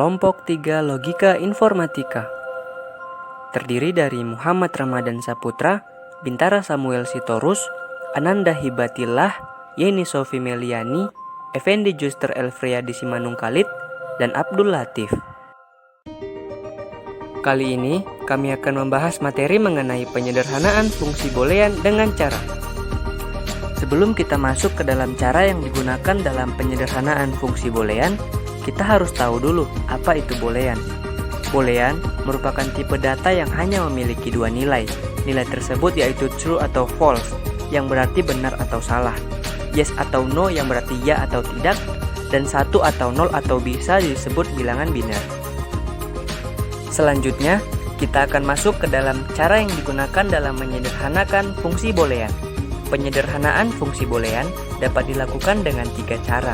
Kelompok 3 Logika Informatika. Terdiri dari Muhammad Ramadan Saputra, Bintara Samuel Sitorus, Ananda Hibatillah, Yeni Sofi Meliani, Effendi Juster Elfriadi Simanung Khalid, dan Abdul Latif. Kali ini kami akan membahas materi mengenai penyederhanaan fungsi boolean dengan cara. Sebelum kita masuk ke dalam cara yang digunakan dalam penyederhanaan fungsi boolean, kita harus tahu dulu apa itu boolean. Boolean merupakan tipe data yang hanya memiliki dua nilai. Nilai tersebut yaitu true atau false, yang berarti benar atau salah, yes atau no yang berarti ya atau tidak, dan 1 atau 0 atau bisa disebut bilangan biner. Selanjutnya, kita akan masuk ke dalam cara yang digunakan dalam menyederhanakan fungsi boolean. Penyederhanaan fungsi boolean dapat dilakukan dengan 3 cara.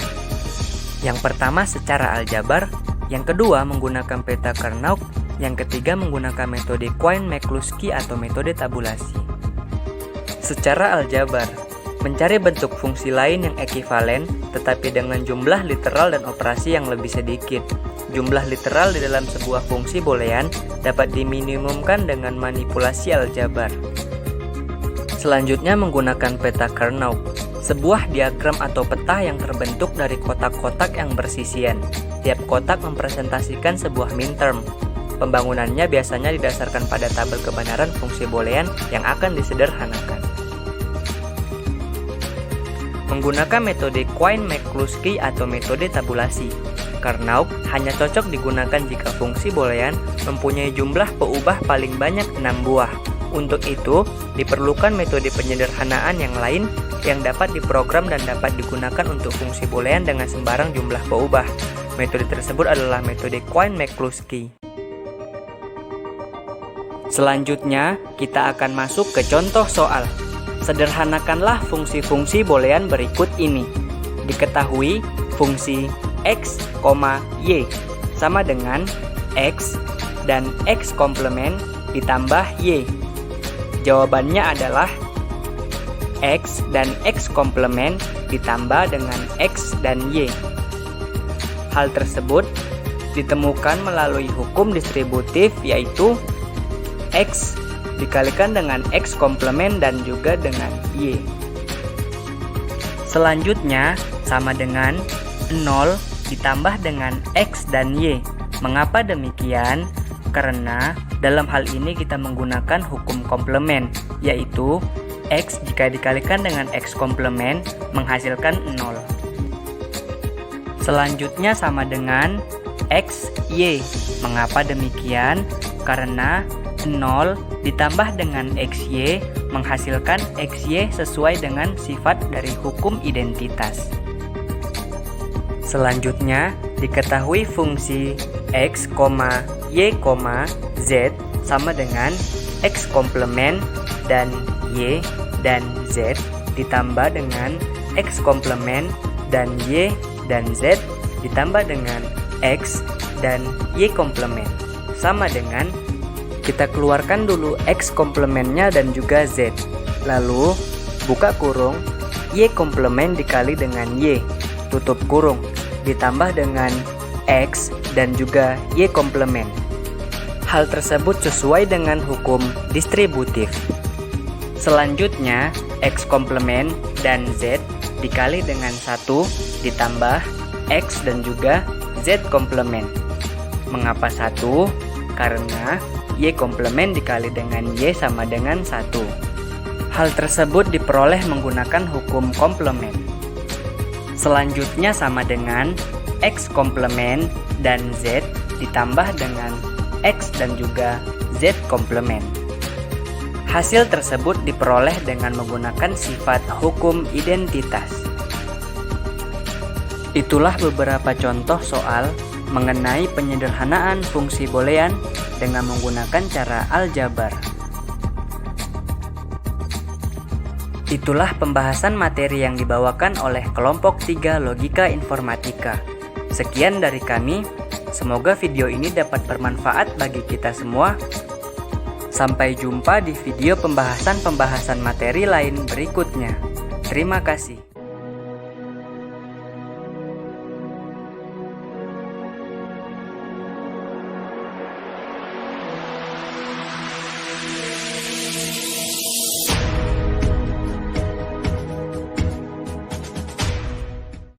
Yang pertama secara aljabar, yang kedua menggunakan peta Carnot, yang ketiga menggunakan metode Quine-McCluskey atau metode tabulasi. Secara aljabar, mencari bentuk fungsi lain yang ekivalen tetapi dengan jumlah literal dan operasi yang lebih sedikit. Jumlah literal di dalam sebuah fungsi boolean dapat diminimumkan dengan manipulasi aljabar. Selanjutnya menggunakan peta Carnot, sebuah diagram atau peta yang terbentuk dari kotak-kotak yang bersisian. Tiap kotak mempresentasikan sebuah minterm. Pembangunannya biasanya didasarkan pada tabel kebenaran fungsi boolean yang akan disederhanakan. Menggunakan metode Quine-McCluskey atau metode tabulasi. Carnot hanya cocok digunakan jika fungsi boolean mempunyai jumlah peubah paling banyak 6 buah. Untuk itu, diperlukan metode penyederhanaan yang lain yang dapat diprogram dan dapat digunakan untuk fungsi boolean dengan sembarang jumlah peubah. Metode tersebut adalah metode Quine-McCluskey. Selanjutnya, kita akan masuk ke contoh soal. Sederhanakanlah fungsi-fungsi boolean berikut ini. Diketahui fungsi x, y sama dengan x dan x komplement ditambah y. Jawabannya adalah x dan x komplement ditambah dengan x dan y. Hal tersebut ditemukan melalui hukum distributif, yaitu x dikalikan dengan x komplement dan juga dengan y. Selanjutnya sama dengan 0 ditambah dengan x dan y. Mengapa demikian? Karena dalam hal ini kita menggunakan hukum komplement, yaitu x jika dikalikan dengan x komplement menghasilkan 0. Selanjutnya sama dengan x, y. Mengapa demikian? Karena 0 ditambah dengan xy menghasilkan xy sesuai dengan sifat dari hukum identitas. Selanjutnya, diketahui fungsi x, y, z sama dengan x komplement dan y dan z ditambah dengan x komplement dan y dan z ditambah dengan x dan y komplement sama dengan, kita keluarkan dulu x komplementnya dan juga z, lalu buka kurung, y komplement dikali dengan y, tutup kurung, ditambah dengan x dan juga y komplement. Hal tersebut sesuai dengan hukum distributif. Selanjutnya, x komplement dan z dikali dengan 1 ditambah x dan juga z komplement. Mengapa 1? Karena y komplement dikali dengan y sama dengan 1. Hal tersebut diperoleh menggunakan hukum komplement. Selanjutnya sama dengan x komplement dan z ditambah dengan x dan juga z komplement. Hasil tersebut diperoleh dengan menggunakan sifat hukum identitas. Itulah beberapa contoh soal mengenai penyederhanaan fungsi boolean dengan menggunakan cara aljabar. Itulah pembahasan materi yang dibawakan oleh kelompok 3 Logika Informatika. Sekian dari kami, semoga video ini dapat bermanfaat bagi kita semua. Sampai jumpa di video pembahasan materi lain berikutnya. Terima kasih.